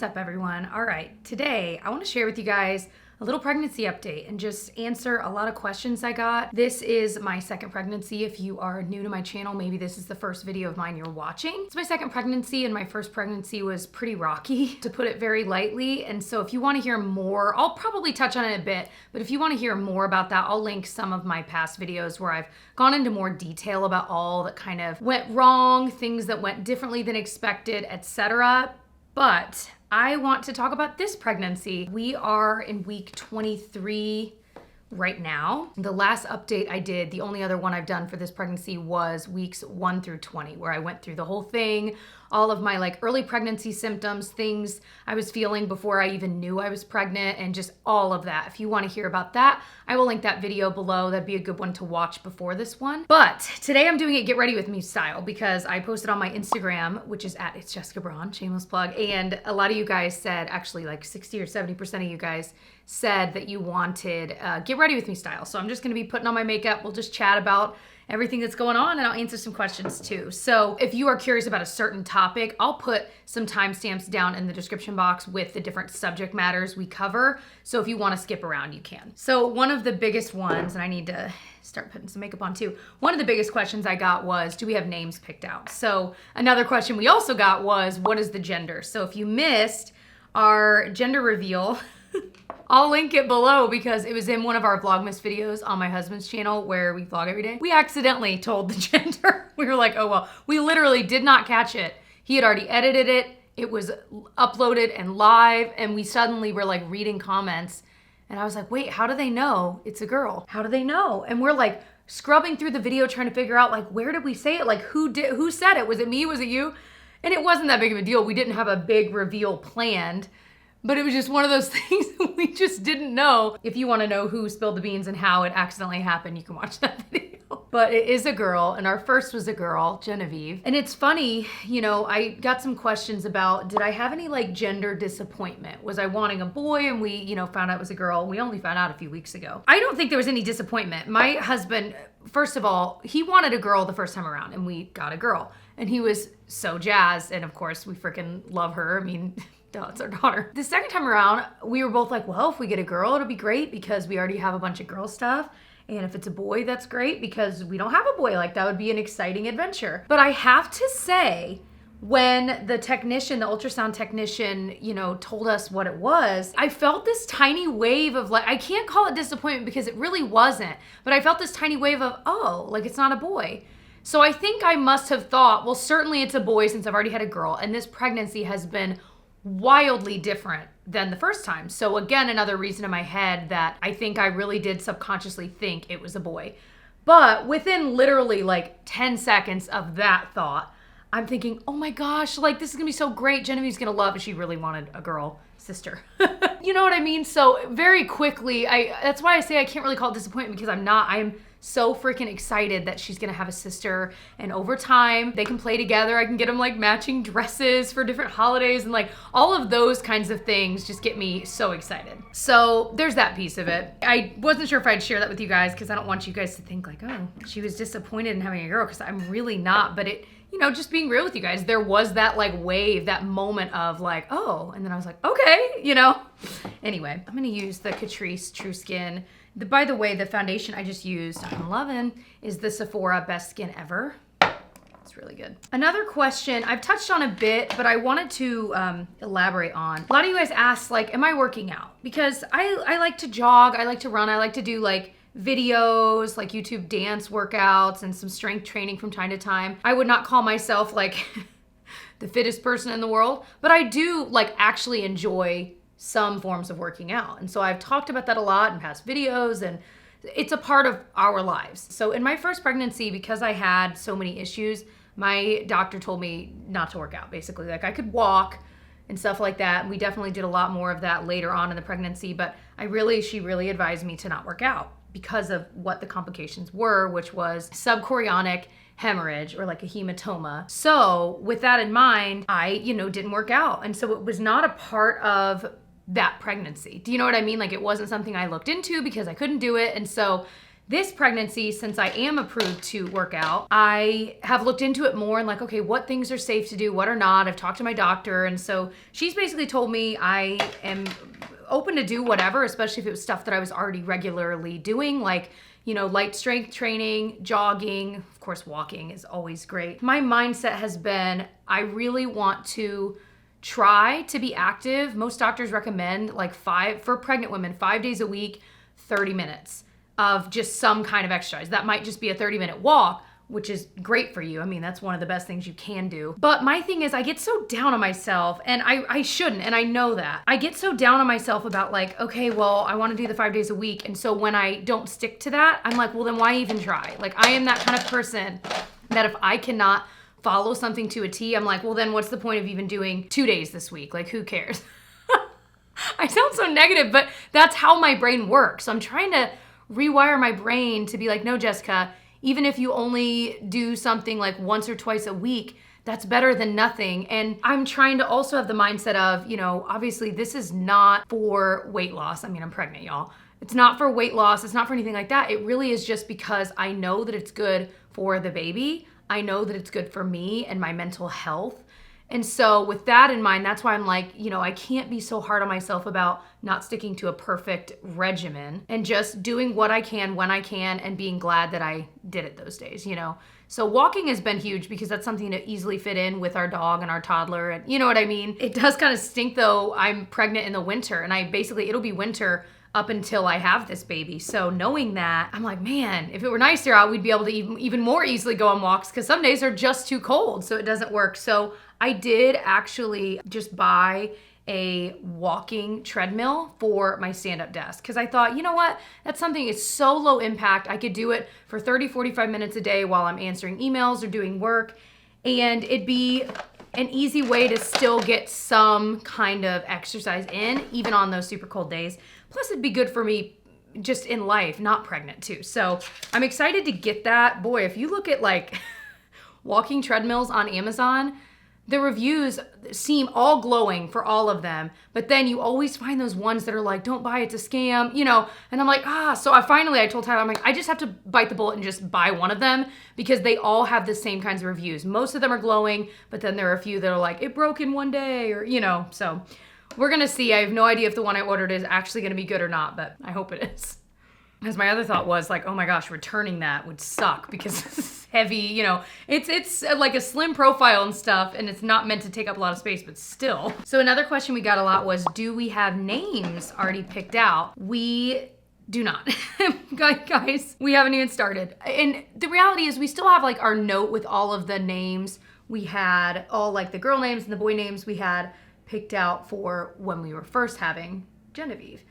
What's up, everyone? All right, today I want to share with you guys a little pregnancy update and just answer a lot of questions I got. This is my second pregnancy. If you are new to my channel, maybe this is the first video of mine you're watching. It's my second pregnancy, and my first pregnancy was pretty rocky, to put it very lightly. And so if you want to hear more, I'll probably touch on it a bit, but if you want to hear more about that, I'll link some of my past videos where I've gone into more detail about all that kind of went wrong, things that went differently than expected, etc. But I want to talk about this pregnancy. We are in week 23 right now. The last update I did, the only other one I've done for this pregnancy, was weeks 1 through 20, where I went through the whole thing, all of my early pregnancy symptoms, things I was feeling before I even knew I was pregnant, and just all of that. If you want to hear about that, I will link that video below. That'd be a good one to watch before this one. But today I'm doing it get ready with me style, because I posted on my Instagram, which is at It's Jessica Braun, shameless plug, and a lot of you guys said, actually 60 or 70% of you guys said that you wanted get ready with me style. So I'm just gonna be putting on my makeup. We'll just chat about everything that's going on, and I'll answer some questions too. So if you are curious about a certain topic, I'll put some timestamps down in the description box with the different subject matters we cover. So if you want to skip around, you can. So one of the biggest ones, and I need to start putting some makeup on too. One of the biggest questions I got was, do we have names picked out? So another question we also got was, what is the gender? So if you missed our gender reveal, I'll link it below because it was in one of our Vlogmas videos on my husband's channel where we vlog every day. We accidentally told the gender. We were like, oh well. We literally did not catch it. He had already edited it. It was uploaded and live, and we suddenly were reading comments, and I was like, wait, how do they know it's a girl? How do they know? And we're scrubbing through the video trying to figure out where did we say it? Who said it? Was it me? Was it you? And it wasn't that big of a deal. We didn't have a big reveal planned. But it was just one of those things that we just didn't know. If you want to know who spilled the beans and how it accidentally happened, you can watch that video. But it is a girl, and our first was a girl, Genevieve. And it's funny, I got some questions about, did I have any gender disappointment? Was I wanting a boy and we, found out it was a girl? We only found out a few weeks ago. I don't think there was any disappointment. My husband, first of all, he wanted a girl the first time around, and we got a girl. And he was so jazzed, and of course, we freaking love her. I mean, duh, it's our daughter. The second time around, we were both like, well, if we get a girl, it'll be great because we already have a bunch of girl stuff. And if it's a boy, that's great because we don't have a boy. That would be an exciting adventure. But I have to say, when the technician, the ultrasound technician, told us what it was, I felt this tiny wave of I can't call it disappointment because it really wasn't, but I felt this tiny wave of, oh, it's not a boy. So I think I must have thought, well, certainly it's a boy since I've already had a girl, and this pregnancy has been wildly different than the first time. So again, another reason in my head that I think I really did subconsciously think it was a boy. But within literally 10 seconds of that thought, I'm thinking, oh my gosh, this is gonna be so great. Genevieve's gonna love it. She really wanted a girl sister. You know what I mean? So very quickly, that's why I say I can't really call it disappointment, because I'm so freaking excited that she's gonna have a sister, and over time they can play together. I can get them matching dresses for different holidays, and all of those kinds of things just get me so excited. So there's that piece of it. I wasn't sure if I'd share that with you guys because I don't want you guys to think oh, she was disappointed in having a girl, because I'm really not. But it, just being real with you guys, there was that wave, that moment of oh, and then I was okay, Anyway, I'm gonna use the Catrice True Skin. By the way, the foundation I just used, I'm loving, is the Sephora Best Skin Ever. It's really good. Another question I've touched on a bit, but I wanted to elaborate on. A lot of you guys asked, am I working out? Because I like to jog, I like to run, I like to do videos, YouTube dance workouts, and some strength training from time to time. I would not call myself the fittest person in the world, but I do actually enjoy some forms of working out. And so I've talked about that a lot in past videos, and it's a part of our lives. So in my first pregnancy, because I had so many issues, my doctor told me not to work out, basically. I could walk and stuff like that. And we definitely did a lot more of that later on in the pregnancy, but she really advised me to not work out because of what the complications were, which was subchorionic hemorrhage, or a hematoma. So with that in mind, I, didn't work out. And so it was not a part of that pregnancy. Do you know what I mean? It wasn't something I looked into because I couldn't do it. And so this pregnancy, since I am approved to work out, I have looked into it more and like, okay, what things are safe to do, what are not. I've talked to my doctor. And so she's basically told me I am open to do whatever, especially if it was stuff that I was already regularly doing, like, you know, light strength training, jogging, of course, walking is always great. My mindset has been, I really want to try to be active. Most doctors recommend like for pregnant women, 5 days a week, 30 minutes of just some kind of exercise. That might just be a 30-minute walk, which is great for you. I mean, that's one of the best things you can do. But my thing is I get so down on myself, and I shouldn't, and I know that. I get so down on myself about like, okay, well, I want to do the 5 days a week. And so when I don't stick to that, I'm like, well, then why even try? Like, I am that kind of person that if I cannot follow something to a T, I'm like, well, then what's the point of even doing 2 days this week? Like, who cares? I sound so negative, but that's how my brain works. So I'm trying to rewire my brain to be like, no, Jessica, even if you only do something like once or twice a week, that's better than nothing. And I'm trying to also have the mindset of, you know, obviously this is not for weight loss. I mean, I'm pregnant, y'all. It's not for weight loss. It's not for anything like that. It really is just because I know that it's good for the baby. I know that it's good for me and my mental health. And so with that in mind, that's why I'm like, you know, I can't be so hard on myself about not sticking to a perfect regimen and just doing what I can when I can and being glad that I did it those days, you know. So walking has been huge because that's something to easily fit in with our dog and our toddler, and you know what I mean? It does kind of stink though. I'm pregnant in the winter, and it'll be winter up until I have this baby. So knowing that, I'm like, man, if it were nicer out, we'd be able to even more easily go on walks, because some days are just too cold, so it doesn't work. So I did actually just buy a walking treadmill for my stand-up desk, because I thought, you know what, that's something, it's so low impact. I could do it for 30, 45 minutes a day while I'm answering emails or doing work, and it'd be an easy way to still get some kind of exercise in, even on those super cold days. Plus, it'd be good for me just in life, not pregnant too. So I'm excited to get that. Boy, if you look at like walking treadmills on Amazon, the reviews seem all glowing for all of them, but then you always find those ones that are like, don't buy it, it's a scam, you know? And I'm like, so I told Tyler, I'm like, I just have to bite the bullet and just buy one of them, because they all have the same kinds of reviews. Most of them are glowing, but then there are a few that are like, it broke in one day, or, you know, so we're gonna see. I have no idea if the one I ordered is actually gonna be good or not, but I hope it is. Because my other thought was like, oh my gosh, returning that would suck because it's heavy, you know, it's like a slim profile and stuff, and it's not meant to take up a lot of space, but still. So another question we got a lot was, do we have names already picked out? We do not. Guys, we haven't even started. And the reality is we still have like our note with all of the names. We had all like the girl names and the boy names we had picked out for when we were first having Genevieve.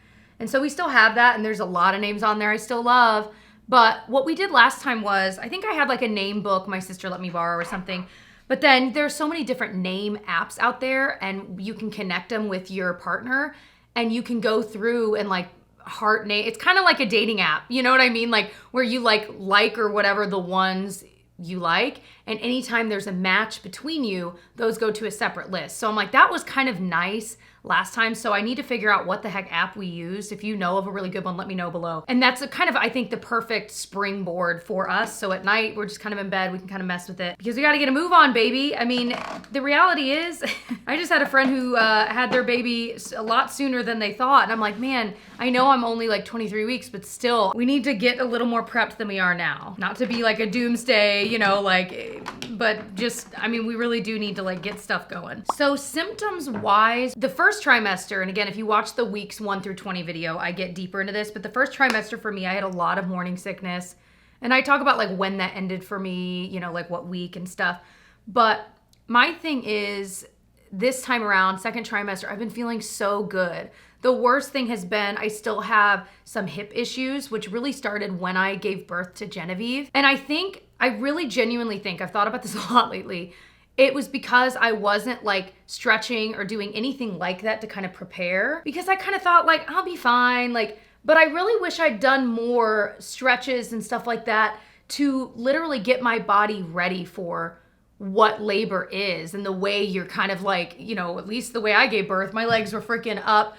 And so we still have that, and there's a lot of names on there I still love. But what we did last time was, I think I had like a name book my sister let me borrow or something. But then there's so many different name apps out there, and you can connect them with your partner, and you can go through and like heart name. It's kind of like a dating app, you know what I mean? Like where you like or whatever the ones you like, and anytime there's a match between you, those go to a separate list. So I'm like, that was kind of nice last time, so I need to figure out what the heck app we used. If you know of a really good one, let me know below. And that's a kind of, I think, the perfect springboard for us. So at night, we're just kind of in bed, we can kind of mess with it, because we got to get a move on, baby. I mean, the reality is, I just had a friend who had their baby a lot sooner than they thought, and I'm like, man, I know I'm only like 23 weeks, but still, we need to get a little more prepped than we are now. Not to be like a doomsday, you know, like, but just, I mean, we really do need to like get stuff going. So symptoms wise, the first trimester, and again, if you watch the weeks 1 through 20 video, I get deeper into this, but the first trimester for me, I had a lot of morning sickness, and I talk about like when that ended for me, you know, like what week and stuff. But my thing is, this time around, second trimester, I've been feeling so good. The worst thing has been, I still have some hip issues, which really started when I gave birth to Genevieve. And I really genuinely think, I've thought about this a lot lately, it was because I wasn't like stretching or doing anything like that to kind of prepare, because I kind of thought like, I'll be fine. Like, but I really wish I'd done more stretches and stuff like that to literally get my body ready for what labor is, and the way you're kind of like, you know, at least the way I gave birth, my legs were freaking up.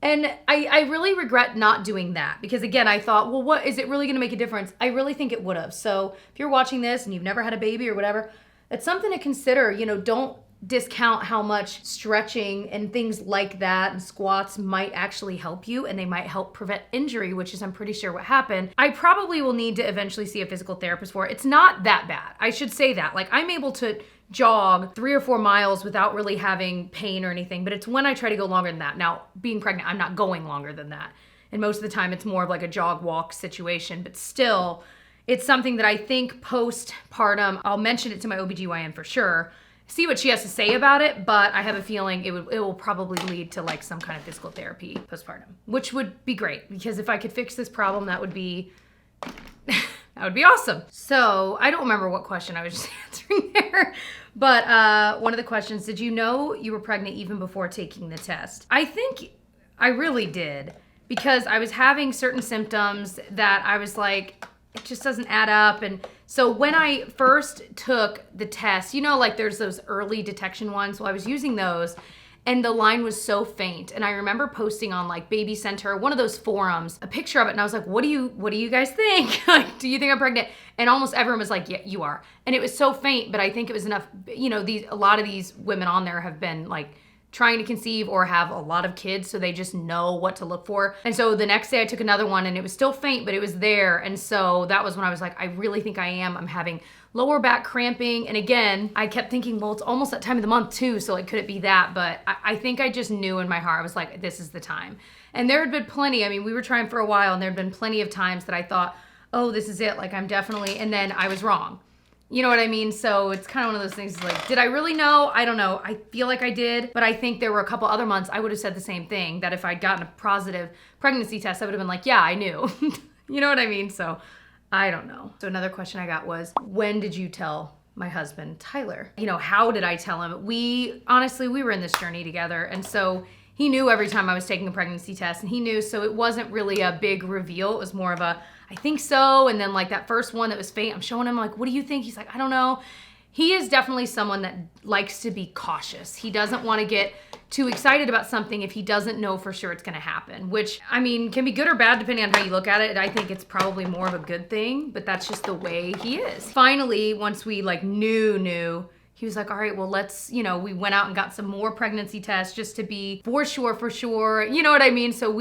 And I really regret not doing that because again, I thought, well, what is it really gonna make a difference? I really think it would have. So if you're watching this and you've never had a baby or whatever, it's something to consider. You know, don't discount how much stretching and things like that and squats might actually help you, and they might help prevent injury, which is I'm pretty sure what happened. I probably will need to eventually see a physical therapist for it. It's not that bad. I should say that. Like, I'm able to jog 3 or 4 miles without really having pain or anything, but it's when I try to go longer than that. Now, being pregnant, I'm not going longer than that. And most of the time it's more of like a jog walk situation, but still it's something that I think postpartum, I'll mention it to my OBGYN for sure, see what she has to say about it, but I have a feeling it will probably lead to like some kind of physical therapy postpartum, which would be great because if I could fix this problem, that would be that would be awesome. So I don't remember what question I was just answering there, but one of the questions, did you know you were pregnant even before taking the test? I think I really did because I was having certain symptoms that I was like, it just doesn't add up. And so when I first took the test, you know, like there's those early detection ones. Well, I was using those and the line was so faint. And I remember posting on like Baby Center, one of those forums, a picture of it. And I was like, what do you guys think? Like, do you think I'm pregnant? And almost everyone was like, yeah, you are. And it was so faint, but I think it was enough, you know, a lot of these women on there have been like trying to conceive or have a lot of kids, so they just know what to look for. And so the next day I took another one and it was still faint, but it was there. And so that was when I was like, I really think I am. I'm having lower back cramping. And again, I kept thinking, well, it's almost that time of the month too, so like, could it be that? But I think I just knew in my heart, I was like, this is the time. And there had been plenty, I mean, we were trying for a while and there had been plenty of times that I thought, oh, this is it, like I'm definitely, and then I was wrong. You know what I mean? So it's kind of one of those things like, did I really know? I don't know. I feel like I did, but I think there were a couple other months I would have said the same thing, that if I'd gotten a positive pregnancy test, I would have been like, yeah, I knew. You know what I mean? So I don't know. So another question I got was, when did you tell my husband, Tyler? You know, how did I tell him? Honestly, we were in this journey together. And so he knew every time I was taking a pregnancy test and he knew, so it wasn't really a big reveal. It was more of a, I think so. And then like that first one that was faint, I'm showing him like, what do you think? He's like, I don't know. He is definitely someone that likes to be cautious. He doesn't want to get too excited about something if he doesn't know for sure it's going to happen, which I mean, can be good or bad depending on how you look at it. I think it's probably more of a good thing, but that's just the way he is. Finally, once we like knew, he was like, all right, well, let's, you know, we went out and got some more pregnancy tests just to be for sure. You know what I mean? So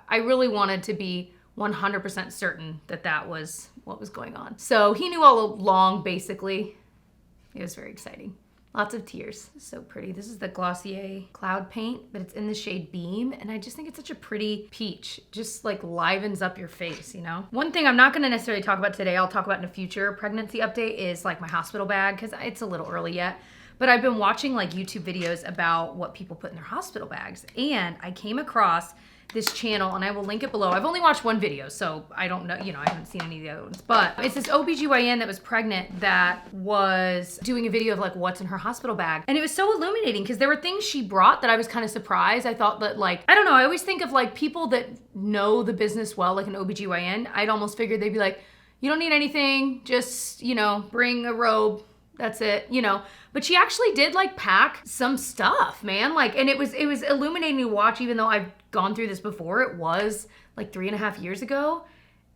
I really wanted to be 100% certain that that was what was going on. So he knew all along, basically. It was very exciting. Lots of tears. So pretty. This is the Glossier Cloud Paint, but it's in the shade Beam. And I just think it's such a pretty peach. Just like livens up your face, you know? One thing I'm not gonna necessarily talk about today, I'll talk about in a future pregnancy update, is like my hospital bag, because it's a little early yet. But I've been watching like YouTube videos about what people put in their hospital bags. And I came across this channel, and I will link it below. I've only watched one video, so I don't know, you know, I haven't seen any of the other ones, but it's this OBGYN that was pregnant that was doing a video of like what's in her hospital bag. And it was so illuminating because there were things she brought that I was kind of surprised. I thought that like, I don't know, I always think of like people that know the business well, like an OBGYN. I'd almost figured they'd be like, you don't need anything, just, you know, bring a robe, that's it, you know. But she actually did like pack some stuff, man. Like, and it was illuminating to watch, even though I've gone through this before. It was like 3.5 years ago.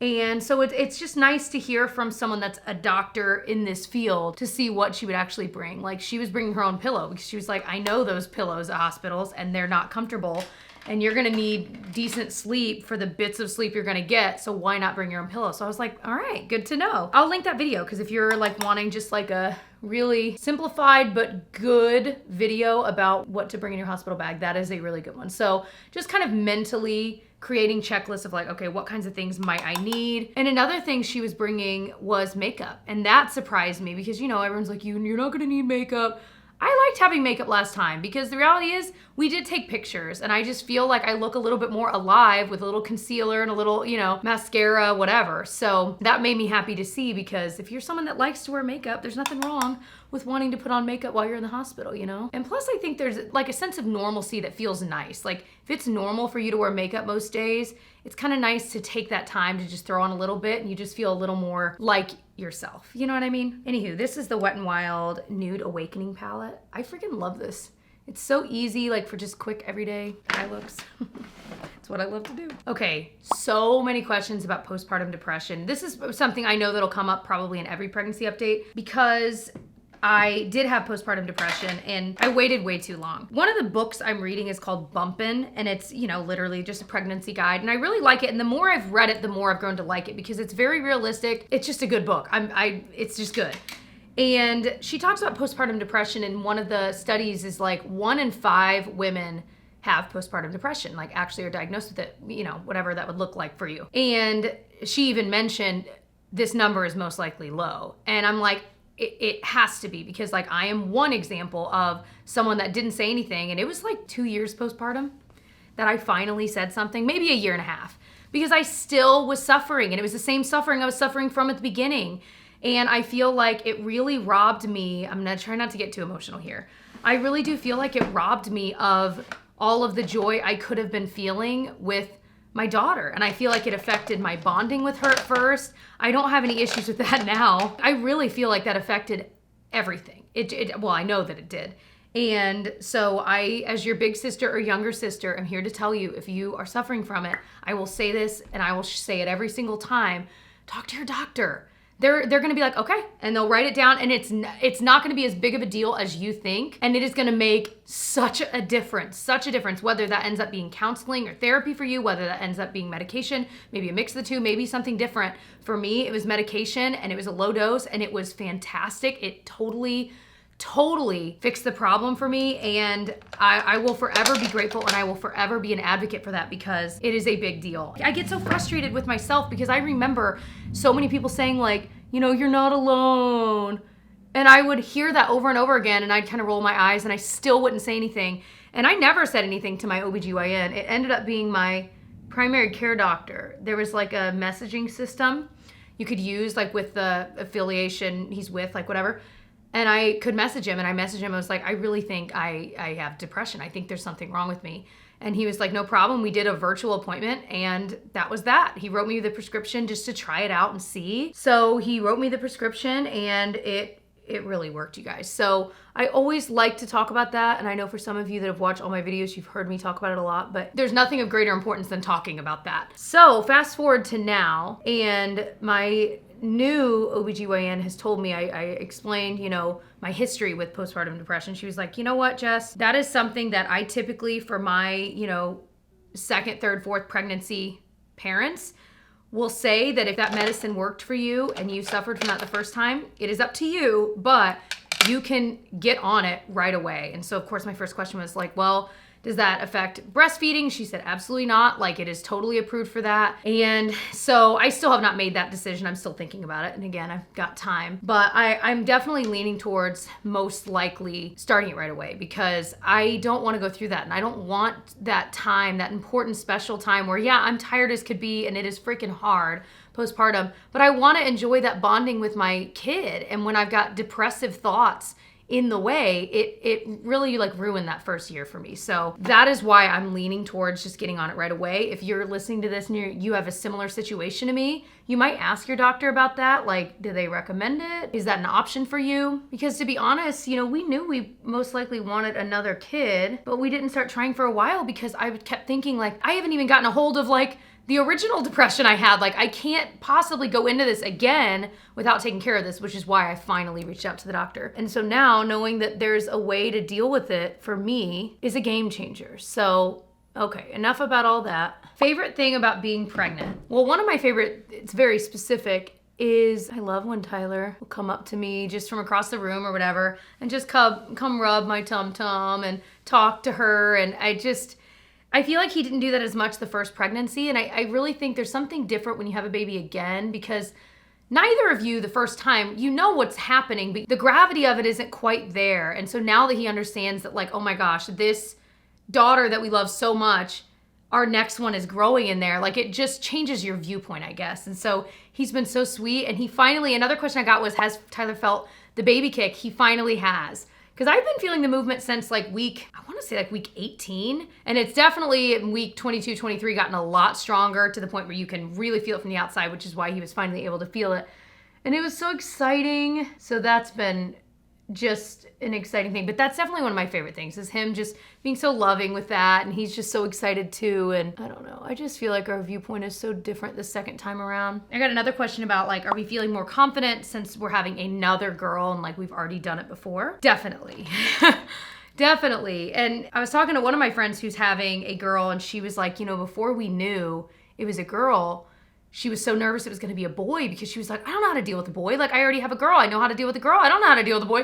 And so it's just nice to hear from someone that's a doctor in this field to see what she would actually bring. Like, she was bringing her own pillow because she was like, I know those pillows at hospitals and they're not comfortable, and you're gonna need decent sleep for the bits of sleep you're gonna get, so why not bring your own pillow? So I was like, all right, good to know. I'll link that video because if you're like wanting just like a really simplified but good video about what to bring in your hospital bag, that is a really good one. So just kind of mentally creating checklists of like, okay, what kinds of things might I need? And another thing she was bringing was makeup. And that surprised me because, you know, everyone's like, you're not gonna need makeup. I liked having makeup last time because the reality is we did take pictures, and I just feel like I look a little bit more alive with a little concealer and a little, you know, mascara, whatever. So that made me happy to see, because if you're someone that likes to wear makeup, there's nothing wrong with wanting to put on makeup while you're in the hospital, you know? And plus I think there's like a sense of normalcy that feels nice. Like if it's normal for you to wear makeup most days, it's kind of nice to take that time to just throw on a little bit and you just feel a little more like yourself. You know what I mean? Anywho, this is the Wet n Wild Nude Awakening palette. I freaking love this. It's so easy, like for just quick everyday eye looks. That's what I love to do. Okay, so many questions about postpartum depression. This is something I know that'll come up probably in every pregnancy update because I did have postpartum depression and I waited way too long. One of the books I'm reading is called Bumpin', and it's, you know, literally just a pregnancy guide. And I really like it. And the more I've read it, the more I've grown to like it because it's very realistic. It's just a good book. It's just good. And she talks about postpartum depression, and one of the studies is like 1 in 5 women have postpartum depression, like actually are diagnosed with it, you know, whatever that would look like for you. And she even mentioned this number is most likely low. And I'm like, it has to be, because like I am one example of someone that didn't say anything, and it was like 2 years postpartum that I finally said something, maybe a year and a half, because I still was suffering, and it was the same suffering I was suffering from at the beginning. And I feel like it really robbed me. I'm gonna try not to get too emotional here. I really do feel like it robbed me of all of the joy I could have been feeling with my daughter. And I feel like it affected my bonding with her at first. I don't have any issues with that now. I really feel like that affected everything. Well, I know that it did. And so I, as your big sister or younger sister, I'm here to tell you, if you are suffering from it, I will say this, and I will say it every single time, talk to your doctor. They're gonna be like, okay, and they'll write it down, and it's not gonna be as big of a deal as you think, and it is gonna make such a difference, whether that ends up being counseling or therapy for you, whether that ends up being medication, maybe a mix of the two, maybe something different. For me, it was medication, and it was a low dose, and it was fantastic. It totally fixed the problem for me, and I will forever be grateful, and I will forever be an advocate for that because it is a big deal. I get so frustrated with myself because I remember so many people saying like, you know, you're not alone. And I would hear that over and over again, and I'd kind of roll my eyes, and I still wouldn't say anything. And I never said anything to my OBGYN. It ended up being my primary care doctor. There was like a messaging system you could use, like with the affiliation he's with, like whatever. And I could message him, and I messaged him. I was like, I really think I have depression. I think there's something wrong with me. And he was like, no problem. We did a virtual appointment, and that was that. He wrote me the prescription just to try it out and see. So he wrote me the prescription, and it really worked, you guys. So I always like to talk about that. And I know for some of you that have watched all my videos, you've heard me talk about it a lot, but there's nothing of greater importance than talking about that. So fast forward to now, and my new OBGYN has told me, I explained, you know, my history with postpartum depression. She was like, you know what, Jess, that is something that I typically, for my, you know, 2nd, 3rd, 4th pregnancy parents, will say that if that medicine worked for you and you suffered from that the first time, it is up to you, but you can get on it right away. And so of course my first question was like, well, does that affect breastfeeding? She said, absolutely not. Like, it is totally approved for that. And so I still have not made that decision. I'm still thinking about it. And again, I've got time, but I'm definitely leaning towards most likely starting it right away because I don't want to go through that. And I don't want that time, that important special time where, yeah, I'm tired as could be and it is freaking hard postpartum, but I want to enjoy that bonding with my kid. And when I've got depressive thoughts in the way, it really like ruined that first year for me. So that is why I'm leaning towards just getting on it right away. If you're listening to this and you have a similar situation to me, you might ask your doctor about that. Like, do they recommend it? Is that an option for you? Because to be honest, you know, we knew we most likely wanted another kid, but we didn't start trying for a while because I kept thinking like, I haven't even gotten a hold of like the original depression I had. Like, I can't possibly go into this again without taking care of this, which is why I finally reached out to the doctor. And so now knowing that there's a way to deal with it for me is a game changer. So, okay, enough about all that. Favorite thing about being pregnant? Well, one of my favorite, it's very specific, is I love when Tyler will come up to me just from across the room or whatever and just come rub my tum-tum and talk to her. And I feel like he didn't do that as much the first pregnancy. And I really think there's something different when you have a baby again, because neither of you the first time, you know what's happening, but the gravity of it isn't quite there. And so now that he understands that like, oh my gosh, this daughter that we love so much, our next one is growing in there. Like, it just changes your viewpoint, I guess. And so he's been so sweet. And he finally, another question I got was, has Tyler felt the baby kick? He finally has. Because I've been feeling the movement since like week 18. And it's definitely in week 22, 23 gotten a lot stronger to the point where you can really feel it from the outside, which is why he was finally able to feel it. And it was so exciting. So that's been just an exciting thing. But that's definitely one of my favorite things, is him just being so loving with that, and he's just so excited too. And I don't know, I just feel like our viewpoint is so different the second time around. I got another question about like, are we feeling more confident since we're having another girl and like we've already done it before? Definitely. Definitely. And I was talking to one of my friends who's having a girl, and she was like, you know, before we knew it was a girl, she was so nervous it was going to be a boy, because she was like, I don't know how to deal with a boy. Like, I already have a girl. I know how to deal with a girl. I don't know how to deal with a boy.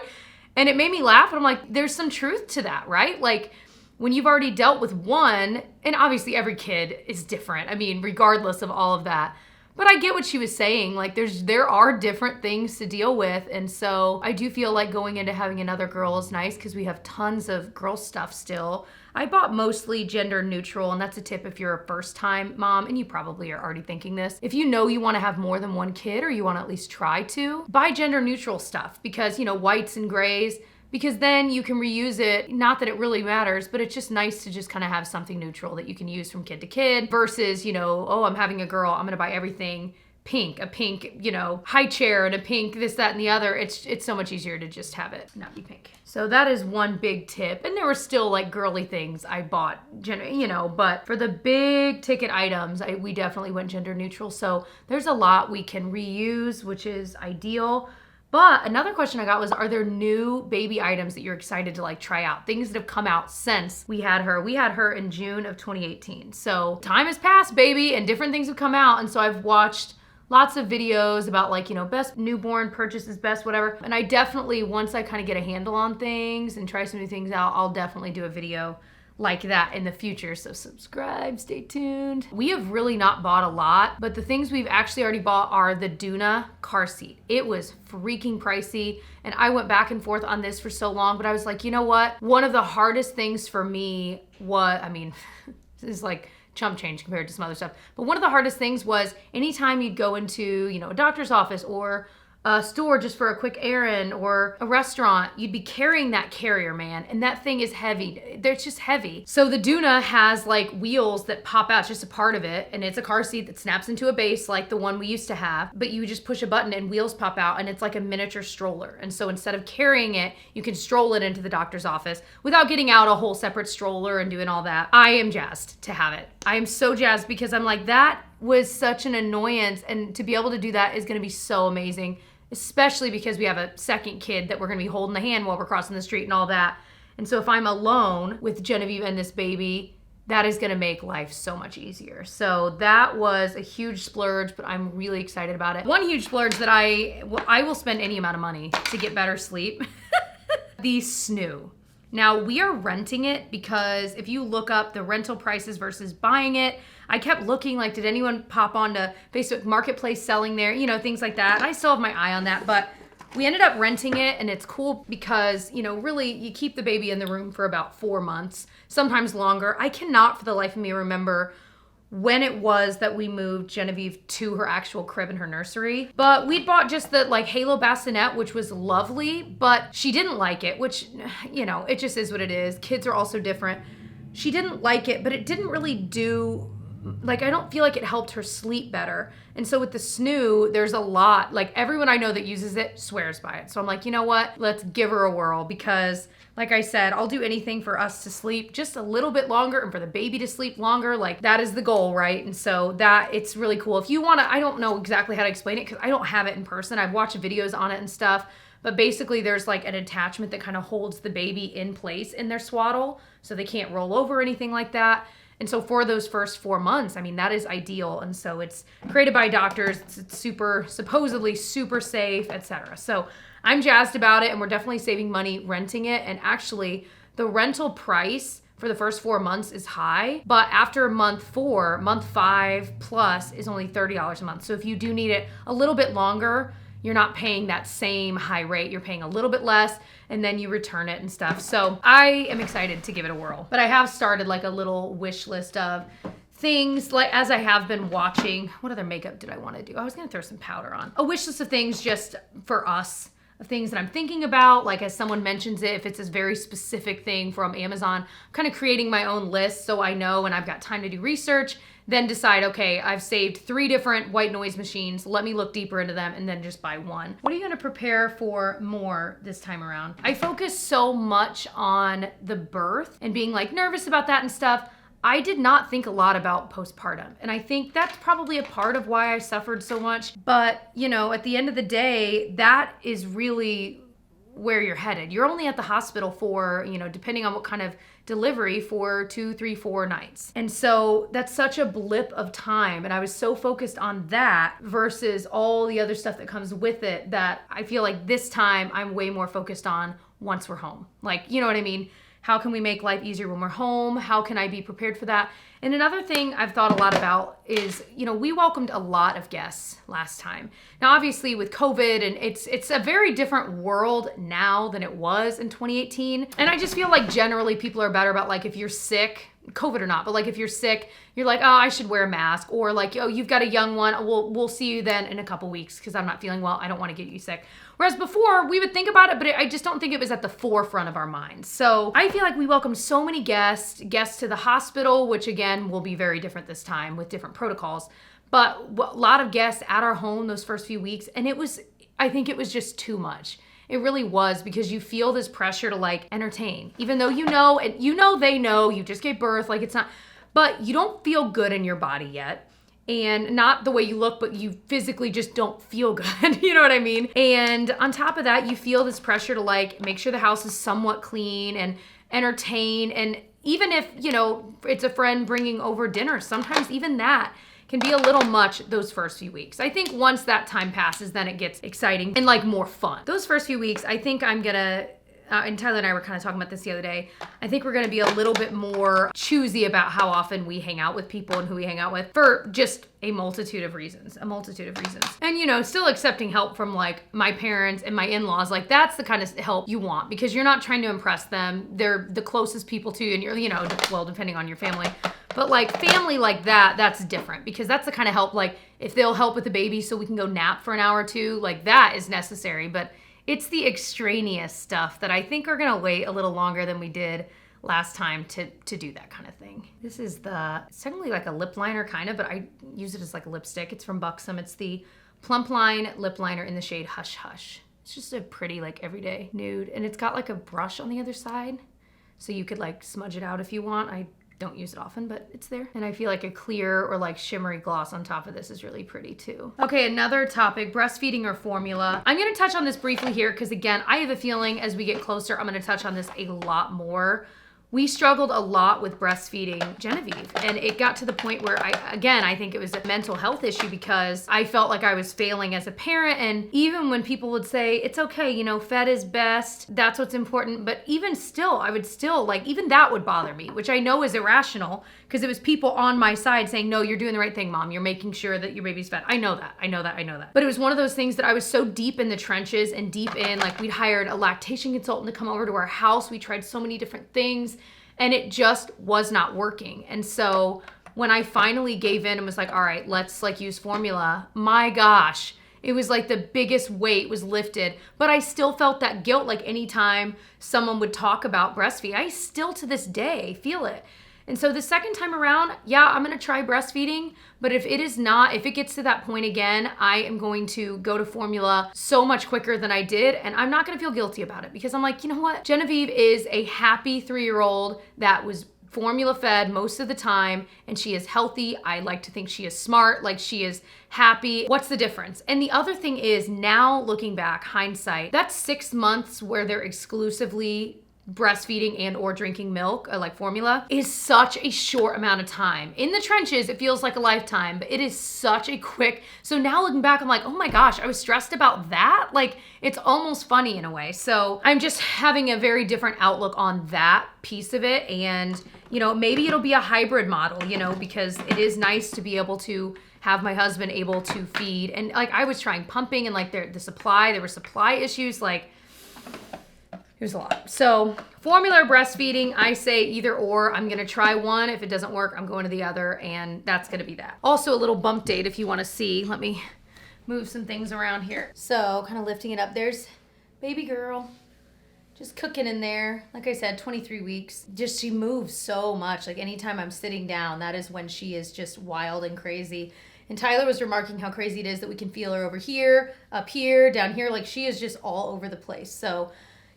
And it made me laugh. And I'm like, there's some truth to that, right? Like, when you've already dealt with one, and obviously every kid is different. I mean, regardless of all of that. But I get what she was saying. Like, there are different things to deal with. And so I do feel like going into having another girl is nice, because we have tons of girl stuff still. I bought mostly gender neutral, and that's a tip if you're a first time mom, and you probably are already thinking this. If you know you want to have more than one kid, or you want to at least try to, buy gender neutral stuff, because, you know, whites and grays, because then you can reuse it. Not that it really matters, but it's just nice to just kind of have something neutral that you can use from kid to kid, versus, you know, oh, I'm having a girl, I'm gonna buy everything pink, a pink, you know, high chair and a pink this, that, and the other. It's so much easier to just have it not be pink. So that is one big tip. And there were still like girly things I bought, you know, but for the big ticket items, we definitely went gender neutral. So there's a lot we can reuse, which is ideal. But another question I got was, are there new baby items that you're excited to like try out? Things that have come out since we had her. We had her in June of 2018. So time has passed, baby, and different things have come out. And so I've watched lots of videos about like, you know, best newborn purchases, best whatever. And I definitely, once I kind of get a handle on things and try some new things out, I'll definitely do a video like that in the future. So subscribe, stay tuned. We have really not bought a lot, but the things we've actually already bought are the Duna car seat. It was freaking pricey, and I went back and forth on this for so long, but I was like, you know what? One of the hardest things for me was, I mean, this is like chump change compared to some other stuff, but one of the hardest things was anytime you'd go into, you know, a doctor's office or a store just for a quick errand or a restaurant, you'd be carrying that carrier, man. And that thing is heavy. It's just heavy. So the Duna has like wheels that pop out, it's just a part of it. And it's a car seat that snaps into a base like the one we used to have, but you just push a button and wheels pop out, and it's like a miniature stroller. And so instead of carrying it, you can stroll it into the doctor's office without getting out a whole separate stroller and doing all that. I am jazzed to have it. I am so jazzed, because I'm like, that was such an annoyance. And to be able to do that is gonna be so amazing, especially because we have a second kid that we're gonna be holding the hand while we're crossing the street and all that. And so if I'm alone with Genevieve and this baby, that is gonna make life so much easier. So that was a huge splurge, but I'm really excited about it. One huge splurge that I will spend any amount of money to get better sleep, the snoo. Now, we are renting it, because if you look up the rental prices versus buying it, I kept looking like, did anyone pop onto Facebook Marketplace selling there? You know, things like that. I still have my eye on that, but we ended up renting it, and it's cool because, you know, really you keep the baby in the room for about 4 months, sometimes longer. I cannot for the life of me remember when it was that we moved Genevieve to her actual crib in her nursery. But we'd bought just the like Halo bassinet, which was lovely, but she didn't like it, which, you know, it just is what it is. Kids are also different. She didn't like it, but it didn't really do, like, I don't feel like it helped her sleep better. And so with the snoo, there's a lot, like everyone I know that uses it swears by it. So I'm like, you know what? Let's give her a whirl, because like I said, I'll do anything for us to sleep just a little bit longer and for the baby to sleep longer. Like, that is the goal, right? And so that, it's really cool. If you want to, I don't know exactly how to explain it because I don't have it in person. I've watched videos on it and stuff, but basically there's like an attachment that kind of holds the baby in place in their swaddle so they can't roll over or anything like that. And so for those first 4 months, I mean, that is ideal. And so it's created by doctors. It's supposedly super safe, etc. So I'm jazzed about it, and we're definitely saving money renting it. And actually, the rental price for the first 4 months is high, but after month 4, month 5 plus is only $30 a month. So if you do need it a little bit longer, you're not paying that same high rate. You're paying a little bit less, and then you return it and stuff. So I am excited to give it a whirl. But I have started like a little wish list of things, like as I have been watching. What other makeup did I want to do? I was gonna throw some powder on. A wish list of things just for us. of things that I'm thinking about, like as someone mentions it, if it's a very specific thing from Amazon, I'm kind of creating my own list so I know and I've got time to do research, then decide, okay, I've saved 3 different white noise machines, let me look deeper into them, and then just buy one. What are you gonna prepare for more this time around? I focus so much on the birth and being like nervous about that and stuff. I did not think a lot about postpartum. And I think that's probably a part of why I suffered so much. But, you know, at the end of the day, that is really where you're headed. You're only at the hospital for, you know, depending on what kind of delivery, for 2, 3, 4 nights. And so that's such a blip of time. And I was so focused on that versus all the other stuff that comes with it that I feel like this time I'm way more focused on once we're home. Like, you know what I mean? How can we make life easier when we're home? How can I be prepared for that? And another thing I've thought a lot about is, you know, we welcomed a lot of guests last time. Now, obviously with COVID, and it's a very different world now than it was in 2018. And I just feel like generally people are better about, like, if you're sick, COVID or not, but like if you're sick, you're like, oh, I should wear a mask, or like, oh, you've got a young one, we'll see you then in a couple weeks because I'm not feeling well, I don't want to get you sick. Whereas before, we would think about it, but I just don't think it was at the forefront of our minds. So I feel like we welcomed so many guests to the hospital, which again will be very different this time with different protocols, but a lot of guests at our home those first few weeks, and I think it was just too much. It really was, because you feel this pressure to like entertain, even though you know they know you just gave birth, like it's not, but you don't feel good in your body yet. And not the way you look, but you physically just don't feel good. You know what I mean? And on top of that, you feel this pressure to like make sure the house is somewhat clean and entertain. And even if, you know, it's a friend bringing over dinner, sometimes even that can be a little much those first few weeks. I think once that time passes, then it gets exciting and like more fun. Those first few weeks, I think I'm gonna, and Tyler and I were kind of talking about this the other day, I think we're gonna be a little bit more choosy about how often we hang out with people and who we hang out with, for just a multitude of reasons. And, you know, still accepting help from like my parents and my in-laws, like that's the kind of help you want, because you're not trying to impress them. They're the closest people to you, and you're, you know, well, depending on your family. But like family like that, that's different, because that's the kind of help, like if they'll help with the baby so we can go nap for an hour or two, like that is necessary. But it's the extraneous stuff that I think are gonna wait a little longer than we did last time to do that kind of thing. This is it's technically like a lip liner kind of, but I use it as like a lipstick. It's from Buxom. It's the Plump Line lip liner in the shade Hush Hush. It's just a pretty like everyday nude, and it's got like a brush on the other side, so you could like smudge it out if you want. I don't use it often, but it's there. And I feel like a clear or like shimmery gloss on top of this is really pretty too. Okay, another topic, breastfeeding or formula. I'm gonna touch on this briefly here because again, I have a feeling as we get closer, I'm gonna touch on this a lot more. We struggled a lot with breastfeeding Genevieve, and it got to the point where I think it was a mental health issue, because I felt like I was failing as a parent. And even when people would say, it's okay, you know, fed is best, that's what's important. But even still, I would still like, even that would bother me, which I know is irrational, because it was people on my side saying, no, you're doing the right thing, mom. You're making sure that your baby's fed. I know that. But it was one of those things that I was so deep in the trenches and deep in, like we'd hired a lactation consultant to come over to our house. We tried so many different things, and it just was not working. And so when I finally gave in and was like, all right, let's like use formula, my gosh, it was like the biggest weight was lifted. But I still felt that guilt, like anytime someone would talk about breastfeeding, I still to this day feel it. And so the second time around, yeah, I'm gonna try breastfeeding, but if it gets to that point again, I am going to go to formula so much quicker than I did, and I'm not gonna feel guilty about it, because I'm like, you know what? Genevieve is a happy 3-year-old that was formula fed most of the time, and she is healthy. I like to think she is smart, like she is happy. What's the difference? And the other thing is, now looking back, hindsight, that's 6 months where they're exclusively breastfeeding and or drinking milk, like formula, is such a short amount of time. In the trenches, it feels like a lifetime, but it is such a quick. So now looking back, I'm like, oh my gosh, I was stressed about that. Like, it's almost funny in a way. So I'm just having a very different outlook on that piece of it. And, you know, maybe it'll be a hybrid model, you know, because it is nice to be able to have my husband able to feed. And like, I was trying pumping, and like there were supply issues, like, it was a lot. So formula or breastfeeding, I say either or. I'm gonna try one. If it doesn't work, I'm going to the other, and that's gonna be that. Also a little bump date if you wanna see. Let me move some things around here. So kind of lifting it up. There's baby girl. Just cooking in there. Like I said, 23 weeks. Just she moves so much. Like anytime I'm sitting down, that is when she is just wild and crazy. And Tyler was remarking how crazy it is that we can feel her over here, up here, down here. Like she is just all over the place. So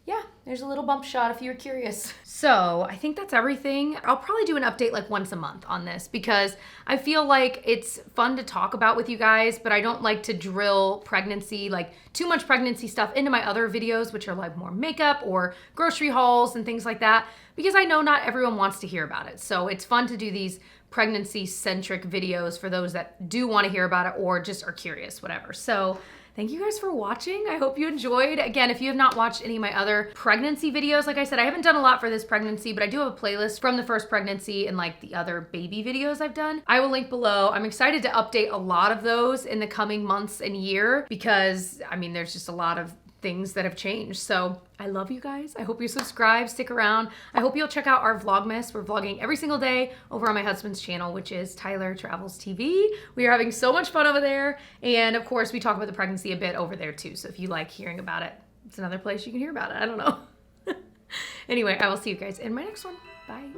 yeah, there's a little bump shot if you were curious. So I think that's everything. I'll probably do an update like once a month on this because I feel like it's fun to talk about with you guys, but I don't like to drill pregnancy, like too much pregnancy stuff into my other videos, which are like more makeup or grocery hauls and things like that, because I know not everyone wants to hear about it. So it's fun to do these pregnancy-centric videos for those that do want to hear about it or just are curious, whatever. So thank you guys for watching. I hope you enjoyed. Again, if you have not watched any of my other pregnancy videos, like I said, I haven't done a lot for this pregnancy, but I do have a playlist from the first pregnancy and like the other baby videos I've done. I will link below. I'm excited to update a lot of those in the coming months and year because, I mean, there's just a lot of things that have changed. So I love you guys. I hope you subscribe, stick around. I hope you'll check out our Vlogmas. We're vlogging every single day over on my husband's channel, which is Tyler Travels TV. We are having so much fun over there. And of course, we talk about the pregnancy a bit over there too. So if you like hearing about it, it's another place you can hear about it. I don't know. Anyway, I will see you guys in my next one. Bye.